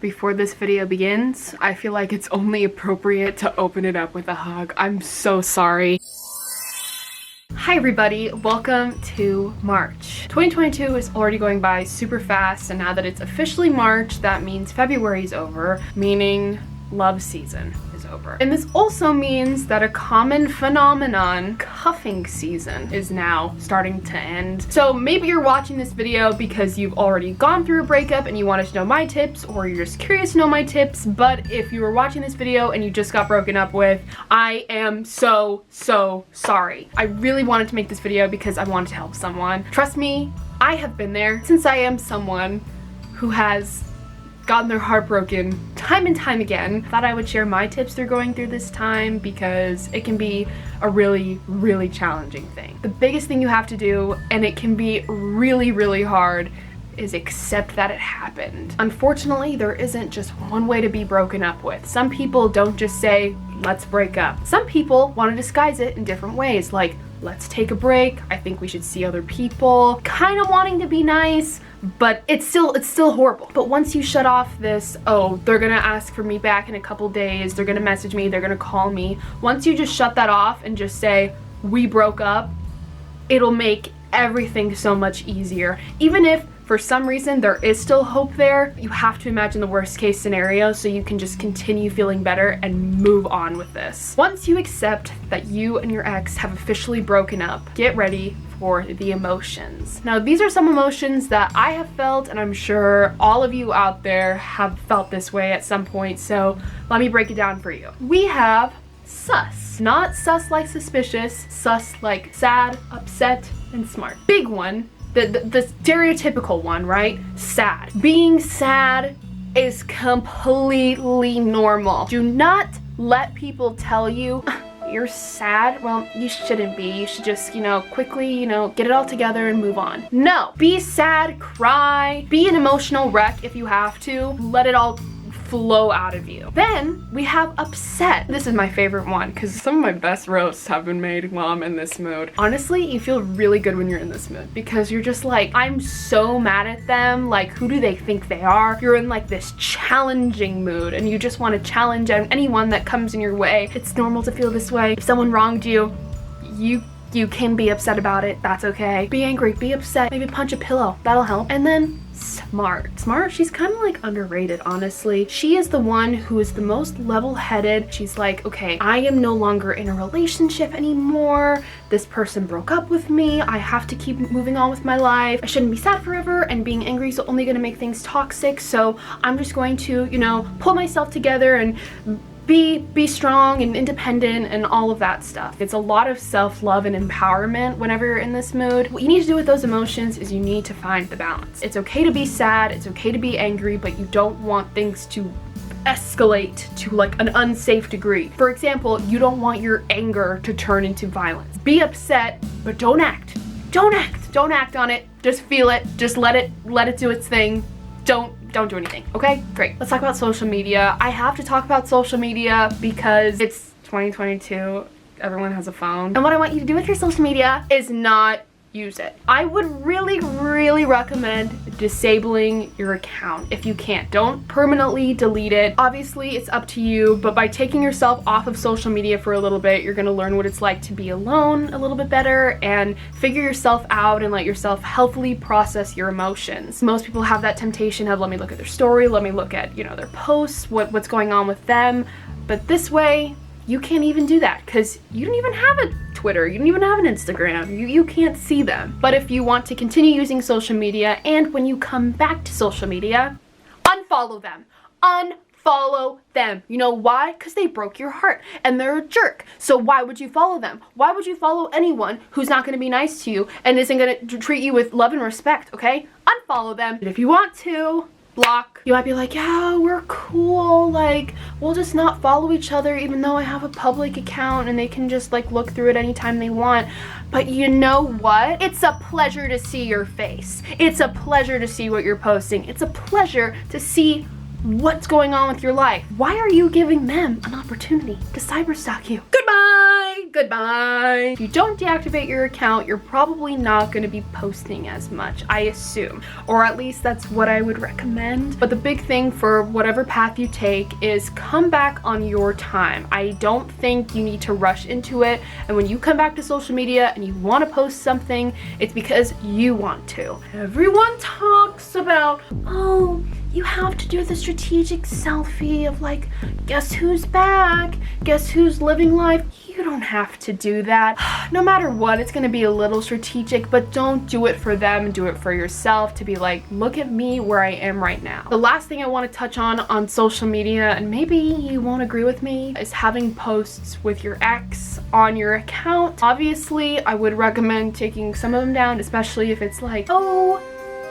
Before this video begins, I feel like it's only appropriate to open it up with a hug. I'm so sorry. Hi everybody, welcome to March. 2022 is already going by super fast, and now that it's officially March, that means February is over, meaning love season is over. And this also means that a common phenomenon, cuffing season, is now starting to end. So maybe you're watching this video because you've already gone through a breakup and you wanted to know my tips, or you're just curious to know my tips, but if you were watching this video and you just got broken up with, I am so sorry. I really wanted to make this video because I wanted to help someone. Trust me, I have been there, since I am someone who has gotten their heart broken time and time again. Thought I would share my tips through going through this time because it can be a really challenging thing. The biggest thing you have to do, and it can be really hard, is accept that it happened. Unfortunately, there isn't just one way to be broken up with. Some people don't just say, let's break up. Some people want to disguise it in different ways, like, let's take a break, I think we should see other people, kind of wanting to be nice, but it's still horrible. But once you shut off this, oh, they're gonna ask for me back in a couple days, they're gonna message me, they're gonna call me, once you just shut that off and just say, we broke up, it'll make everything so much easier. Even if for some reason there is still hope there, you have to imagine the worst case scenario so you can just continue feeling better and move on with this. Once you accept that you and your ex have officially broken up, get ready for the emotions. Now, these are some emotions that I have felt, and I'm sure all of you out there have felt this way at some point, so let me break it down for you. We have sus. Not sus like suspicious, sus like sad, upset, and smart. Big one, the stereotypical one, right? Sad. Being sad is completely normal. Do not let people tell you, you're sad? Well, you shouldn't be. You should just, quickly, get it all together and move on. No. Be sad, cry, be an emotional wreck if you have to. Let it all flow out of you. Then we have upset. This is my favorite one because some of my best roasts have been made while I'm in this mood. Honestly, you feel really good when you're in this mood because you're just like, I'm so mad at them. Like, who do they think they are? You're in like this challenging mood and you just want to challenge anyone that comes in your way. It's normal to feel this way. If someone wronged you, you can be upset about it. That's okay. Be angry, be upset, maybe punch a pillow. That'll help. And then smart. Smart, she's kind of like underrated, honestly. She is the one who is the most level-headed. She's like, okay, I am no longer in a relationship anymore. This person broke up with me. I have to keep moving on with my life. I shouldn't be sad forever, and being angry is only gonna make things toxic. So I'm just going to, pull myself together and be strong and independent and all of that stuff. It's a lot of self-love and empowerment whenever you're in this mood. What you need to do with those emotions is you need to find the balance. It's okay to be sad, it's okay to be angry, but you don't want things to escalate to like an unsafe degree. For example, you don't want your anger to turn into violence. Be upset, but don't act. Don't act on it. Just feel it. Just let it do its thing. Don't do anything, okay? Great. Let's talk about social media. I have to talk about social media because it's 2022. Everyone has a phone. And what I want you to do with your social media is not use it. I would really recommend disabling your account if you can't. Don't permanently delete it. Obviously, it's up to you, but by taking yourself off of social media for a little bit, you're gonna learn what it's like to be alone a little bit better and figure yourself out and let yourself healthily process your emotions. Most people have that temptation of, let me look at their story, let me look at, their posts, what's going on with them. But this way, you can't even do that because you don't even have a Twitter, you don't even have an Instagram, you can't see them. But if you want to continue using social media, and when you come back to social media, unfollow them. Unfollow them. You know why? Because they broke your heart and they're a jerk. So why would you follow them? Why would you follow anyone who's not going to be nice to you and isn't going to treat you with love and respect, okay? Unfollow them. And if you want to, block. You might be like, yeah, we're cool, like, we'll just not follow each other even though I have a public account and they can just like look through it anytime they want. But you know what? It's a pleasure to see your face. It's a pleasure to see what you're posting. It's a pleasure to see what's going on with your life. Why are you giving them an opportunity to cyberstalk you? Goodbye! goodbye. If you don't deactivate your account, you're probably not going to be posting as much, I assume. Or at least that's what I would recommend. But the big thing for whatever path you take is come back on your time. I don't think you need to rush into it. And when you come back to social media and you want to post something, it's because you want to. Everyone talks about, oh, you have to do the strategic selfie of like, guess who's back? Guess who's living life? You don't have to do that. No matter what, it's gonna be a little strategic, but don't do it for them, do it for yourself to be like, look at me where I am right now. The last thing I wanna touch on social media, and maybe you won't agree with me, is having posts with your ex on your account. Obviously, I would recommend taking some of them down, especially if it's like, oh,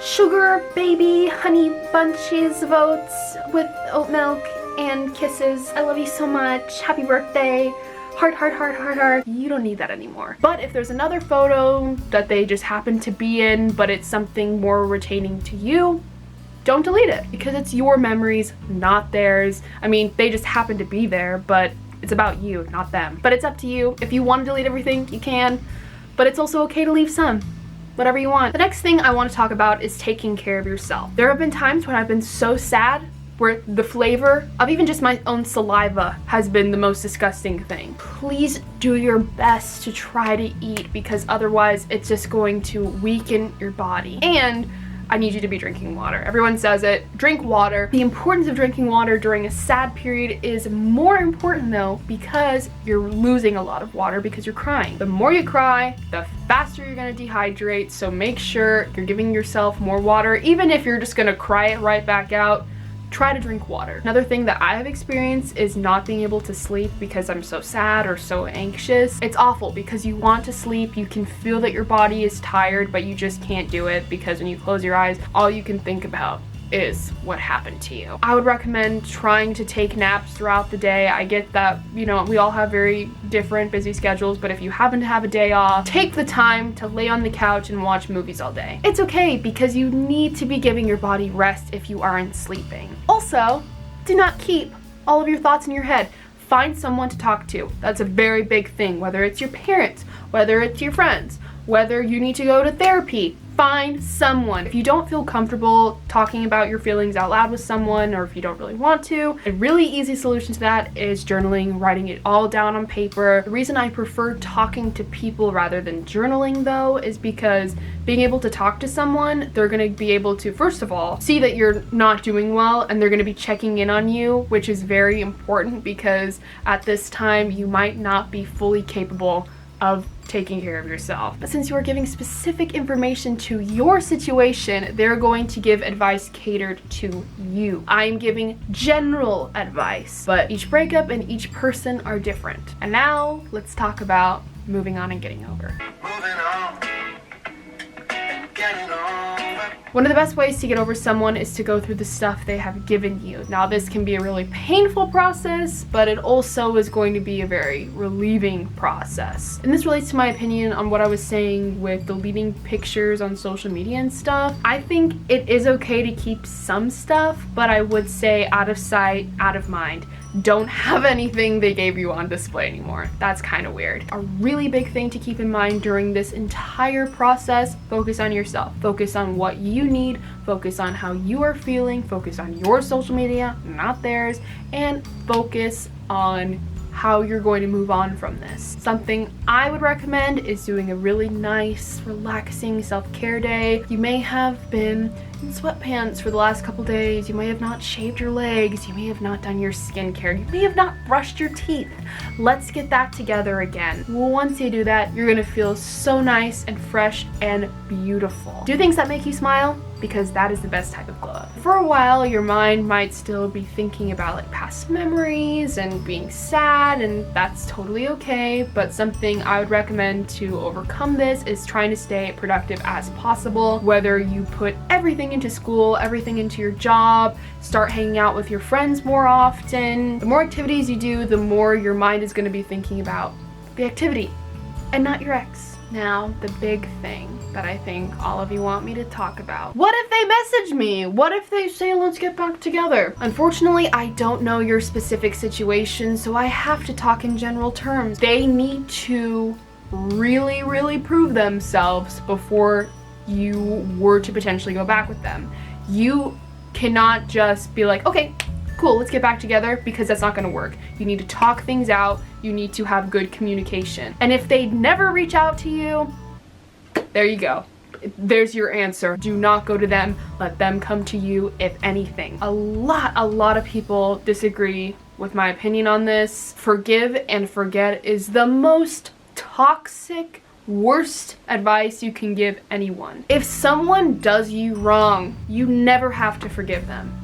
sugar baby honey bunches of oats with oat milk and kisses. I love you so much. Happy birthday. Heart, heart, heart, heart, heart. You don't need that anymore. But if there's another photo that they just happen to be in, but it's something more retaining to you, don't delete it because it's your memories, not theirs. I mean, they just happen to be there, but it's about you, not them. But it's up to you. If you want to delete everything, you can, but it's also okay to leave some. Whatever you want. The next thing I want to talk about is taking care of yourself. There have been times when I've been so sad where the flavor of even just my own saliva has been the most disgusting thing. Please do your best to try to eat because otherwise it's just going to weaken your body. And I need you to be drinking water. Everyone says it, drink water. The importance of drinking water during a sad period is more important though because you're losing a lot of water because you're crying. The more you cry, the faster you're gonna dehydrate, so make sure you're giving yourself more water. Even if you're just gonna cry it right back out, try to drink water. Another thing that I have experienced is not being able to sleep because I'm so sad or so anxious. It's awful because you want to sleep, you can feel that your body is tired, but you just can't do it because when you close your eyes, all you can think about is what happened to you. I would recommend trying to take naps throughout the day. I get that, you know, we all have very different busy schedules, but if you happen to have a day off, take the time to lay on the couch and watch movies all day. It's okay because you need to be giving your body rest if you aren't sleeping. Also, do not keep all of your thoughts in your head. Find someone to talk to. That's a very big thing, whether it's your parents, whether it's your friends, whether you need to go to therapy. Find someone. If you don't feel comfortable talking about your feelings out loud with someone, or if you don't really want to, a really easy solution to that is journaling, writing it all down on paper. The reason I prefer talking to people rather than journaling though is because being able to talk to someone, they're gonna be able to, first of all, see that you're not doing well and they're gonna be checking in on you, which is very important because at this time you might not be fully capable of taking care of yourself. But since you are giving specific information to your situation, they're going to give advice catered to you. I'm giving general advice, but each breakup and each person are different. And now let's talk about moving on and getting over. One of the best ways to get over someone is to go through the stuff they have given you. Now this can be a really painful process, but it also is going to be a very relieving process. And this relates to my opinion on what I was saying with deleting pictures on social media and stuff. I think it is okay to keep some stuff, but I would say out of sight, out of mind. Don't have anything they gave you on display anymore. That's kind of weird. A really big thing to keep in mind during this entire process, focus on yourself. Focus on what you need, focus on how you are feeling, focus on your social media, not theirs, and focus on how you're going to move on from this. Something I would recommend is doing a really nice, relaxing self-care day. You may have been in sweatpants for the last couple days. You may have not shaved your legs. You may have not done your skincare. You may have not brushed your teeth. Let's get that together again. Once you do that, you're gonna feel so nice and fresh and beautiful. Do things that make you smile, because that is the best type of glow up. For a while, your mind might still be thinking about like past memories and being sad, and that's totally okay, but something I would recommend to overcome this is trying to stay productive as possible. Whether you put everything into school, everything into your job, start hanging out with your friends more often. The more activities you do, the more your mind is going to be thinking about the activity and not your ex. Now, the big thing that I think all of you want me to talk about. What if they message me? What if they say, let's get back together? Unfortunately, I don't know your specific situation, so I have to talk in general terms. They need to really, really prove themselves before you were to potentially go back with them. You cannot just be like, okay, cool, let's get back together, because that's not gonna work. You need to talk things out. You need to have good communication. And if they never reach out to you, there you go. There's your answer. Do not go to them. Let them come to you, if anything. A lot of people disagree with my opinion on this. Forgive and forget is the most toxic, worst advice you can give anyone. If someone does you wrong, you never have to forgive them.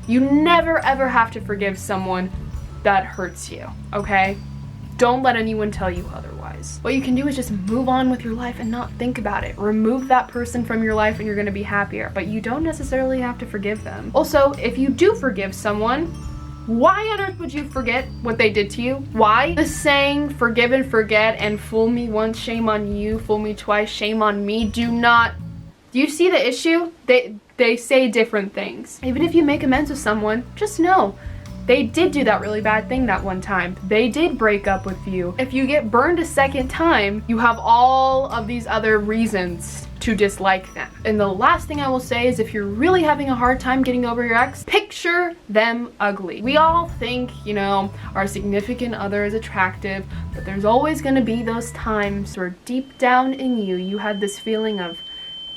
You never ever have to forgive someone that hurts you, okay? Don't let anyone tell you otherwise. What you can do is just move on with your life and not think about it. Remove that person from your life and you're gonna be happier, but you don't necessarily have to forgive them. Also, if you do forgive someone, why on earth would you forget what they did to you? Why? The saying, forgive and forget, and fool me once, shame on you, fool me twice, shame on me, do you see the issue? They say different things. Even if you make amends with someone, just know they did do that really bad thing that one time. They did break up with you. If you get burned a second time, you have all of these other reasons to dislike them. And the last thing I will say is, if you're really having a hard time getting over your ex, picture them ugly. We all think, you know, our significant other is attractive, but there's always gonna be those times where deep down in you, you had this feeling of,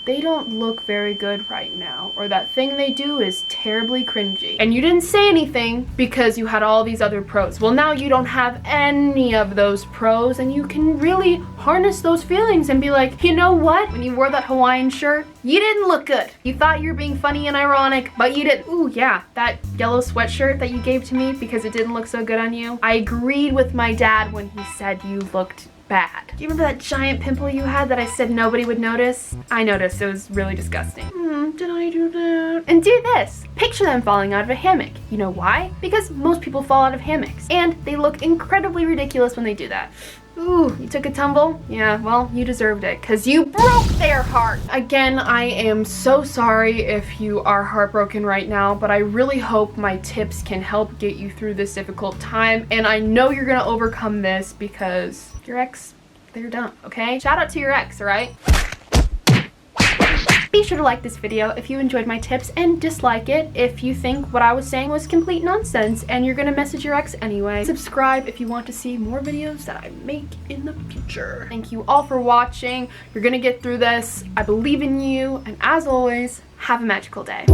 they don't look very good right now, or that thing they do is terribly cringy. And you didn't say anything because you had all these other pros. Well, now you don't have any of those pros, and you can really harness those feelings and be like, you know what? When you wore that Hawaiian shirt, you didn't look good. You thought you were being funny and ironic, but you didn't. Ooh, yeah, that yellow sweatshirt that you gave to me because it didn't look so good on you. I agreed with my dad when he said you looked bad. Do you remember that giant pimple you had that I said nobody would notice? I noticed. It was really disgusting. Did I do that? And do this. Picture them falling out of a hammock. You know why? Because most people fall out of hammocks, and they look incredibly ridiculous when they do that. Ooh, you took a tumble? Yeah, well, you deserved it, because you broke their heart. Again, I am so sorry if you are heartbroken right now, but I really hope my tips can help get you through this difficult time, and I know you're gonna overcome this, because your ex, they're done, okay? Shout out to your ex, alright? Be sure to like this video if you enjoyed my tips, and dislike it if you think what I was saying was complete nonsense and you're gonna message your ex anyway. Subscribe if you want to see more videos that I make in the future. Thank you all for watching. You're gonna get through this. I believe in you, and as always, have a magical day.